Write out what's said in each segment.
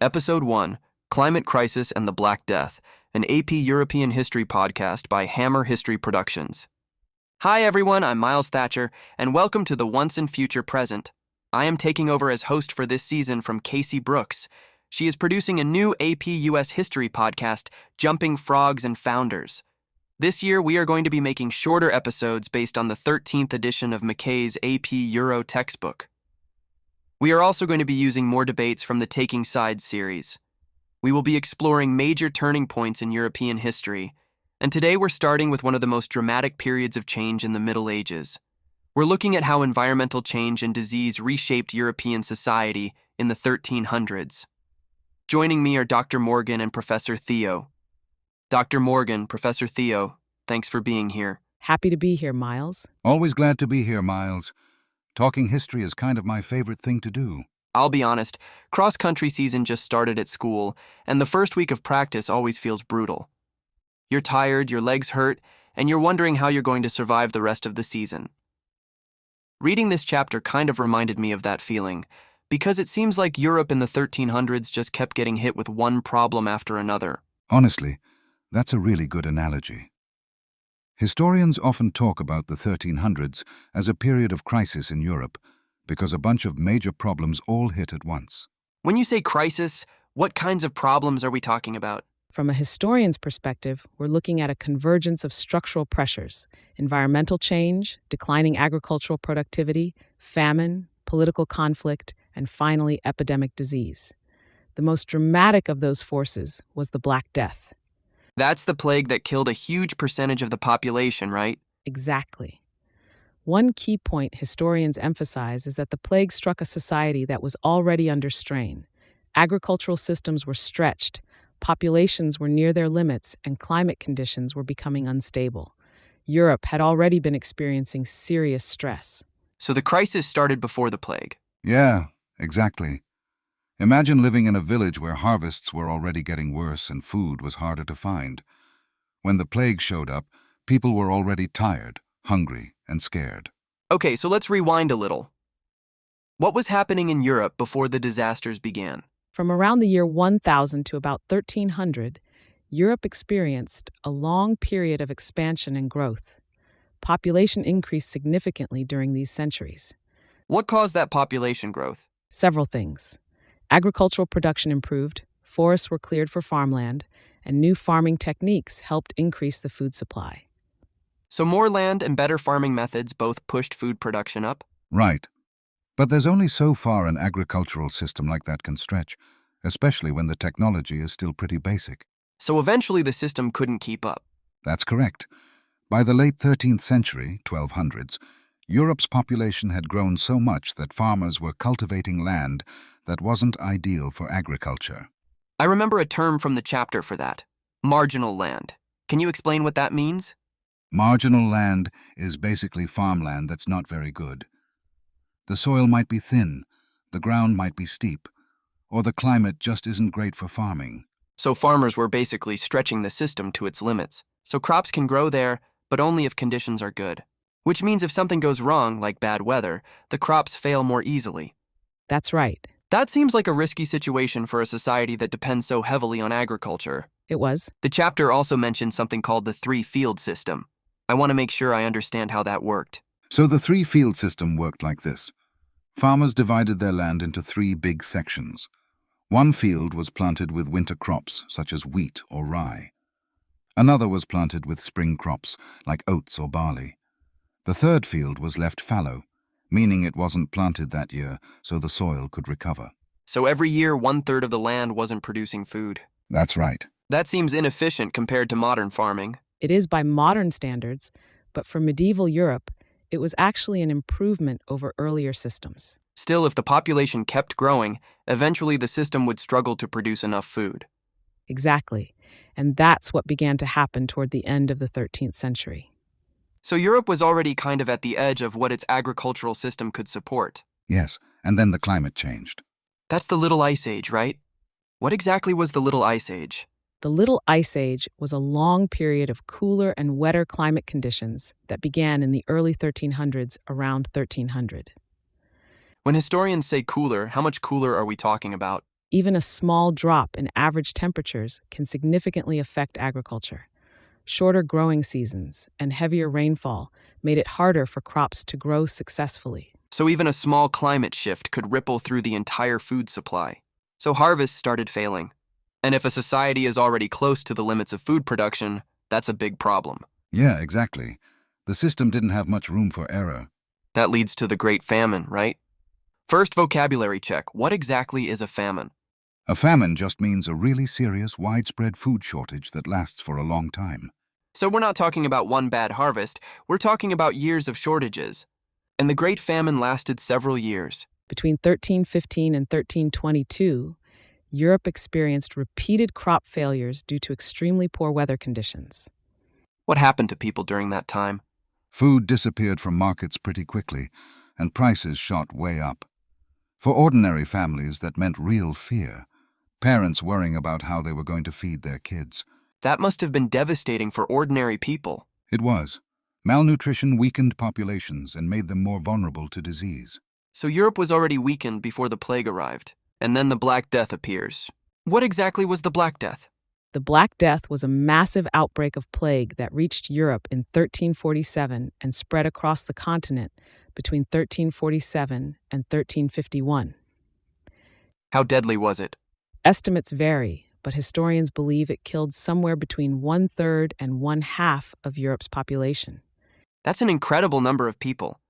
Episode 1, Climate Crisis and the Black Death, an AP European History podcast by Hammer History Productions. Hi everyone, I'm Miles Thatcher, and welcome to the Once and Future Present. I am taking over as host for this season from Casey Brooks. She is producing a new AP US History podcast, Jumping Frogs and Founders. This year, we are going to be making shorter episodes based on the 13th edition of McKay's AP Euro textbook. We are also going to be using more debates from the Taking Sides series. We will be exploring major turning points in European history, and today we're starting with one of the most dramatic periods of change in the Middle Ages. We're looking at how environmental change and disease reshaped European society in the 1300s. Joining me are Dr. Morgan and Professor Theo. Dr. Morgan, Professor Theo, thanks for being here. Happy to be here, Miles. Always glad to be here, Miles. Talking history is kind of my favorite thing to do. I'll be honest, cross-country season just started at school, and the first week of practice always feels brutal. You're tired, your legs hurt, and you're wondering how you're going to survive the rest of the season. Reading this chapter kind of reminded me of that feeling, because it seems like Europe in the 1300s just kept getting hit with one problem after another. Honestly, that's a really good analogy. Historians often talk about the 1300s as a period of crisis in Europe because a bunch of major problems all hit at once. When you say crisis, what kinds of problems are we talking about? From a historian's perspective, we're looking at a convergence of structural pressures: environmental change, declining agricultural productivity, famine, political conflict, and finally, epidemic disease. The most dramatic of those forces was the Black Death. That's the plague that killed a huge percentage of the population, right? Exactly. One key point historians emphasize is that the plague struck a society that was already under strain. Agricultural systems were stretched, populations were near their limits, and climate conditions were becoming unstable. Europe had already been experiencing serious stress. So the crisis started before the plague. Yeah, exactly. Imagine living in a village where harvests were already getting worse and food was harder to find. When the plague showed up, people were already tired, hungry, and scared. Okay, so let's rewind a little. What was happening in Europe before the disasters began? From around the year 1000 to about 1300, Europe experienced a long period of expansion and growth. Population increased significantly during these centuries. What caused that population growth? Several things. Agricultural production improved, forests were cleared for farmland, and new farming techniques helped increase the food supply. So more land and better farming methods both pushed food production up? Right. But there's only so far an agricultural system like that can stretch, especially when the technology is still pretty basic. So eventually the system couldn't keep up. That's correct. By the late 13th century, 1200s, Europe's population had grown so much that farmers were cultivating land that wasn't ideal for agriculture. I remember a term from the chapter for that: marginal land. Can you explain what that means? Marginal land is basically farmland that's not very good. The soil might be thin, the ground might be steep, or the climate just isn't great for farming. So farmers were basically stretching the system to its limits. So crops can grow there, but only if conditions are good. Which means if something goes wrong, like bad weather, the crops fail more easily. That's right. That seems like a risky situation for a society that depends so heavily on agriculture. It was. The chapter also mentioned something called the three-field system. I want to make sure I understand how that worked. So the three-field system worked like this. Farmers divided their land into three big sections. One field was planted with winter crops, such as wheat or rye. Another was planted with spring crops, like oats or barley. The third field was left fallow, meaning it wasn't planted that year, so the soil could recover. So every year, 1/3 of the land wasn't producing food. That's right. That seems inefficient compared to modern farming. It is by modern standards, but for medieval Europe, it was actually an improvement over earlier systems. Still, if the population kept growing, eventually the system would struggle to produce enough food. Exactly. And that's what began to happen toward the end of the 13th century. So Europe was already kind of at the edge of what its agricultural system could support. Yes, and then the climate changed. That's the Little Ice Age, right? What exactly was the Little Ice Age? The Little Ice Age was a long period of cooler and wetter climate conditions that began in the early 1300s, around 1300. When historians say cooler, how much cooler are we talking about? Even a small drop in average temperatures can significantly affect agriculture. Shorter growing seasons and heavier rainfall made it harder for crops to grow successfully. So even a small climate shift could ripple through the entire food supply. So harvests started failing. And if a society is already close to the limits of food production, that's a big problem. Yeah, exactly. The system didn't have much room for error. That leads to the Great Famine, right? First vocabulary check. What exactly is a famine? A famine just means a really serious, widespread food shortage that lasts for a long time. So we're not talking about one bad harvest, we're talking about years of shortages. And the Great Famine lasted several years. Between 1315 and 1322, Europe experienced repeated crop failures due to extremely poor weather conditions. What happened to people during that time? Food disappeared from markets pretty quickly, and prices shot way up. For ordinary families, that meant real fear. Parents worrying about how they were going to feed their kids. That must have been devastating for ordinary people. It was. Malnutrition weakened populations and made them more vulnerable to disease. So Europe was already weakened before the plague arrived, and then the Black Death appears. What exactly was the Black Death? The Black Death was a massive outbreak of plague that reached Europe in 1347 and spread across the continent between 1347 and 1351. How deadly was it? Estimates vary, but historians believe it killed somewhere between 1/3 and 1/2 of Europe's population. That's an incredible number of people.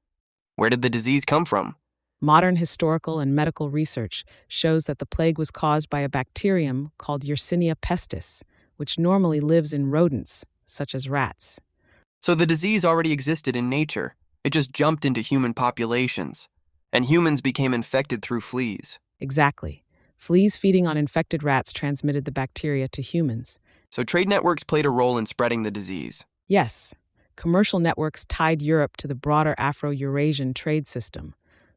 Where did the disease come from? Modern historical and medical research shows that the plague was caused by a bacterium called Yersinia pestis, which normally lives in rodents, such as rats. So the disease already existed in nature. It just jumped into human populations, and humans became infected through fleas. Exactly. Fleas feeding on infected rats transmitted the bacteria to humans. So trade networks played a role in spreading the disease. Yes, commercial networks tied Europe to the broader Afro-Eurasian trade system.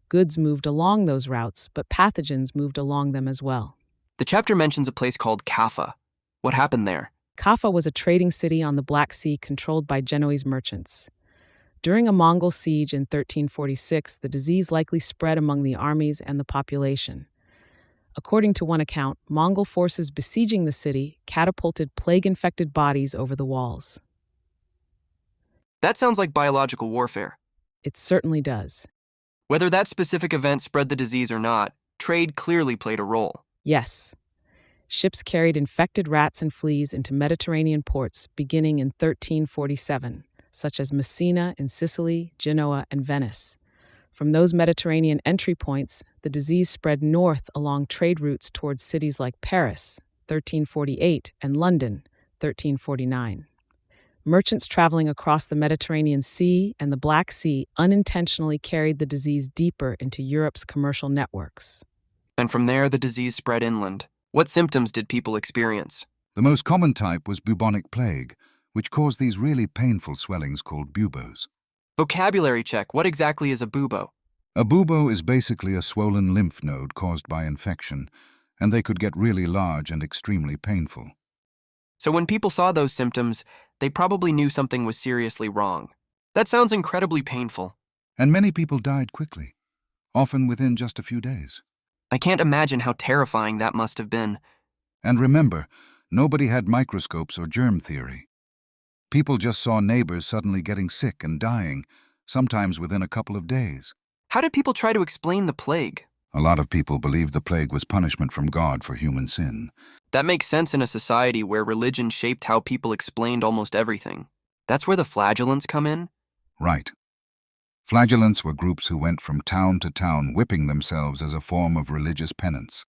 Goods moved along those routes, but pathogens moved along them as well. The chapter mentions a place called Kaffa. What happened there? Kaffa was a trading city on the Black Sea controlled by Genoese merchants. During a Mongol siege in 1346, the disease likely spread among the armies and the population. According to one account, Mongol forces besieging the city catapulted plague-infected bodies over the walls. That sounds like biological warfare. It certainly does. Whether that specific event spread the disease or not, trade clearly played a role. Yes. Ships carried infected rats and fleas into Mediterranean ports beginning in 1347, such as Messina in Sicily, Genoa, and Venice. From those Mediterranean entry points, the disease spread north along trade routes towards cities like Paris, 1348, and London, 1349. Merchants traveling across the Mediterranean Sea and the Black Sea unintentionally carried the disease deeper into Europe's commercial networks. And from there, the disease spread inland. What symptoms did people experience? The most common type was bubonic plague, which caused these really painful swellings called buboes. Vocabulary check. What exactly is a bubo? A bubo is basically a swollen lymph node caused by infection, and they could get really large and extremely painful. So when people saw those symptoms, they probably knew something was seriously wrong. That sounds incredibly painful. And many people died quickly, often within just a few days. I can't imagine how terrifying that must have been. And remember, nobody had microscopes or germ theory. People just saw neighbors suddenly getting sick and dying, sometimes within a couple of days. How did people try to explain the plague? A lot of people believed the plague was punishment from God for human sin. That makes sense in a society where religion shaped how people explained almost everything. That's where the flagellants come in? Right. Flagellants were groups who went from town to town whipping themselves as a form of religious penance.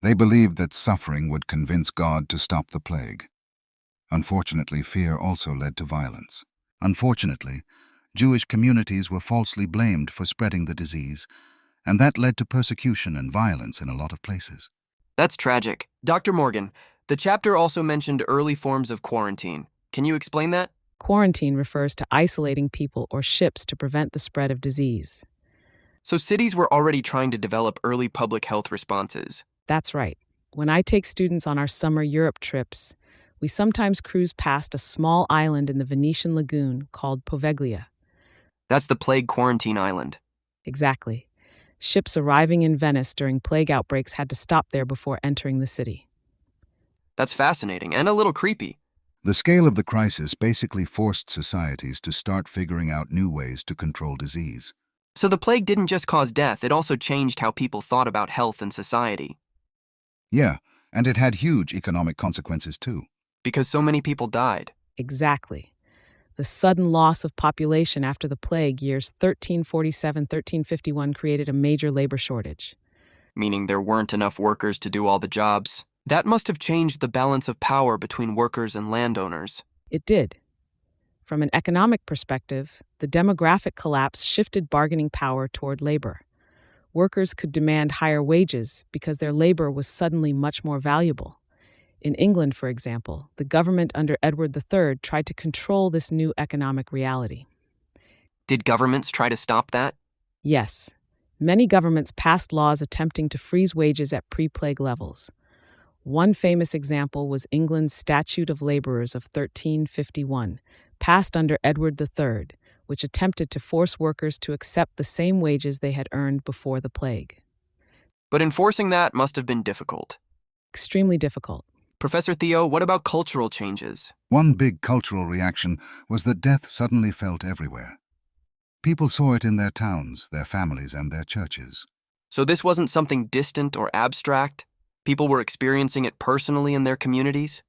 They believed that suffering would convince God to stop the plague. Unfortunately, fear also led to violence. Unfortunately, Jewish communities were falsely blamed for spreading the disease, and that led to persecution and violence in a lot of places. That's tragic. Dr. Morgan, the chapter also mentioned early forms of quarantine. Can you explain that? Quarantine refers to isolating people or ships to prevent the spread of disease. So cities were already trying to develop early public health responses. That's right. When I take students on our summer Europe trips, we sometimes cruise past a small island in the Venetian lagoon called Poveglia. That's the plague quarantine island. Exactly. Ships arriving in Venice during plague outbreaks had to stop there before entering the city. That's fascinating and a little creepy. The scale of the crisis basically forced societies to start figuring out new ways to control disease. So the plague didn't just cause death, it also changed how people thought about health and society. Yeah, and it had huge economic consequences too. Because so many people died. Exactly. The sudden loss of population after the plague years 1347-1351 created a major labor shortage. Meaning there weren't enough workers to do all the jobs. That must have changed the balance of power between workers and landowners. It did. From an economic perspective, the demographic collapse shifted bargaining power toward labor. Workers could demand higher wages because their labor was suddenly much more valuable. In England, for example, the government under Edward III tried to control this new economic reality. Did governments try to stop that? Yes, many governments passed laws attempting to freeze wages at pre-plague levels. One famous example was England's Statute of Labourers of 1351, passed under Edward III, which attempted to force workers to accept the same wages they had earned before the plague. But enforcing that must have been difficult. Extremely difficult. Professor Theo, what about cultural changes? One big cultural reaction was that death suddenly felt everywhere. People saw it in their towns, their families, and their churches. So this wasn't something distant or abstract? People were experiencing it personally in their communities?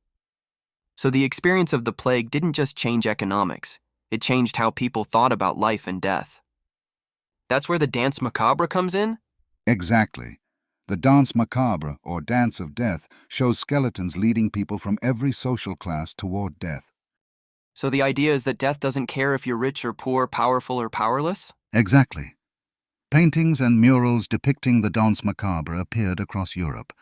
So the experience of the plague didn't just change economics, it changed how people thought about life and death. That's where the dance macabre comes in? Exactly. The dance macabre, or dance of death, shows skeletons leading people from every social class toward death. So the idea is that death doesn't care if you're rich or poor, powerful or powerless? Exactly. Paintings and murals depicting the dance macabre appeared across Europe,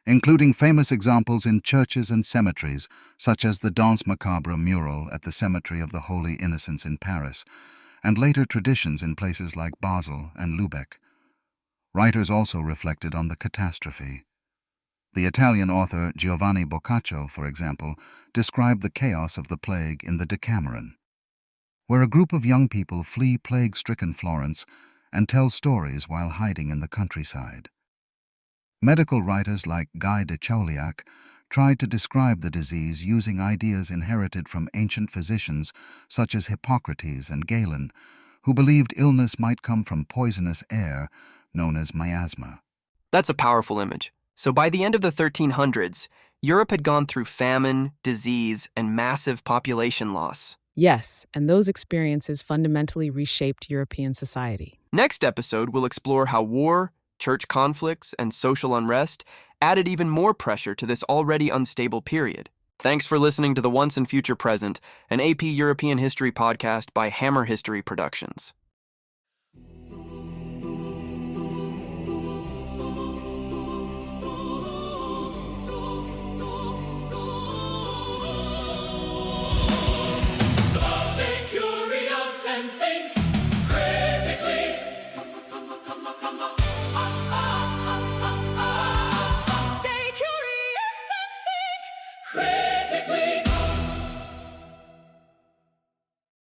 including famous examples in churches and cemeteries, such as the Dance Macabre mural at the Cemetery of the Holy Innocents in Paris, and later traditions in places like Basel and Lübeck. Writers also reflected on the catastrophe. The Italian author Giovanni Boccaccio, for example, described the chaos of the plague in the Decameron, where a group of young people flee plague-stricken Florence and tell stories while hiding in the countryside. Medical writers like Guy de Chauliac tried to describe the disease using ideas inherited from ancient physicians such as Hippocrates and Galen, who believed illness might come from poisonous air known as miasma. That's a powerful image. So by the end of the 1300s, Europe had gone through famine, disease, and massive population loss. Yes, and those experiences fundamentally reshaped European society. Next episode, we'll explore how war, church conflicts, and social unrest added even more pressure to this already unstable period. Thanks for listening to The Once and Future Present, an AP European History podcast by Hammer History Productions.